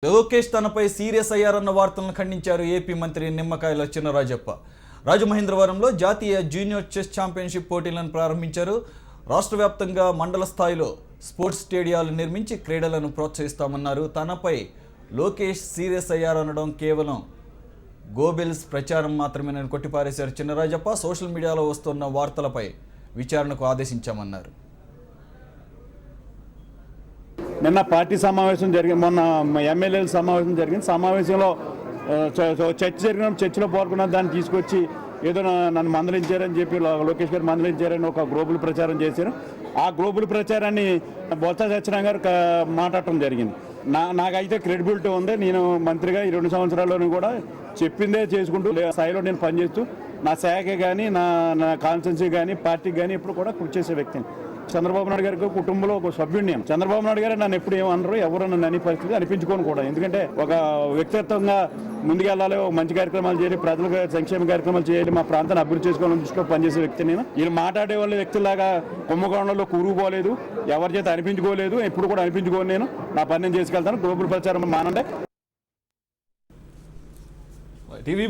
లోకేష్ తనపై సీరియస్ అయ్యారన్న వార్తలను ఖండించారు ఏపీ మంత్రి నిమ్మకాయల చినరాజప్ప. రాజమహేంద్రవరంలో జాతీయ జూనియర్ చెస్ ఛాంపియన్షిప్ పోటీలను ప్రారంభించారు. రాష్ట్ర వ్యాప్తంగా మండల స్థాయిలో స్పోర్ట్స్ స్టేడియాలు నిర్మించి క్రీడలను ప్రోత్సహిస్తామన్నారు. తనపై లోకేష్ సీరియస్ అయ్యారనడం కేవలం గోబెల్స్ ప్రచారం మాత్రమేనని కొట్టిపారేశారు చినరాజప్ప. సోషల్ మీడియాలో వస్తున్న వార్తలపై విచారణకు ఆదేశించామన్నారు. నిన్న పార్టీ సమావేశం జరిగింది, మొన్న ఎమ్మెల్యేల సమావేశం జరిగింది. సమావేశంలో చర్చ జరిగిన చర్చలో పాల్గొన్న దాన్ని తీసుకొచ్చి ఏదో నన్ను మందలించారని చెప్పి లోకేష్ గారు మందలించారని ఒక గ్లోబల్ ప్రచారం చేశారు. ఆ గ్లోబల్ ప్రచారాన్ని బొత్స సత్యనారాయణ గారు మాట్లాడటం జరిగింది. నాకైతే క్రెడిబిలిటీ ఉంది. నేను మంత్రిగా ఈ 2 సంవత్సరాల్లోనూ కూడా చెప్పిందే చేసుకుంటూ స్థాయిలో నేను పనిచేస్తూ నా శాఖ కానీ నా కాన్స్టిట్యున్సీ కానీ పార్టీకి కానీ ఎప్పుడు కూడా కృషి చేసే వ్యక్తిని. చంద్రబాబు నాయుడు గారికి కుటుంబంలో ఒక సభ్యుడిని. చంద్రబాబు నాయుడు గారు నన్ను ఎప్పుడు ఏమన్నారు, ఎవరు నన్ను అనే పరిస్థితి అనిపించుకోను కూడా. ఎందుకంటే ఒక వ్యక్తిగతంగా ముందుకెళ్ళాలి, మంచి కార్యక్రమాలు చేయాలి, ప్రజలకు సంక్షేమ కార్యక్రమాలు చేయాలి, మా ప్రాంతాన్ని అభివృద్ధి చేసుకోవాలని దృష్టిలో పనిచేసే వ్యక్తి నేను. వీళ్ళు మాట్లాడే వాళ్ళ వ్యక్తులాగా కుంభకోణంలో కూరుకుపోలేదు, ఎవరి చేత అనిపించుకోలేదు, ఎప్పుడు కూడా అనిపించుకోను. నేను నా పని నేను చేసుకెళ్తాను. గ్లోబల్ ప్రచారం మానంటే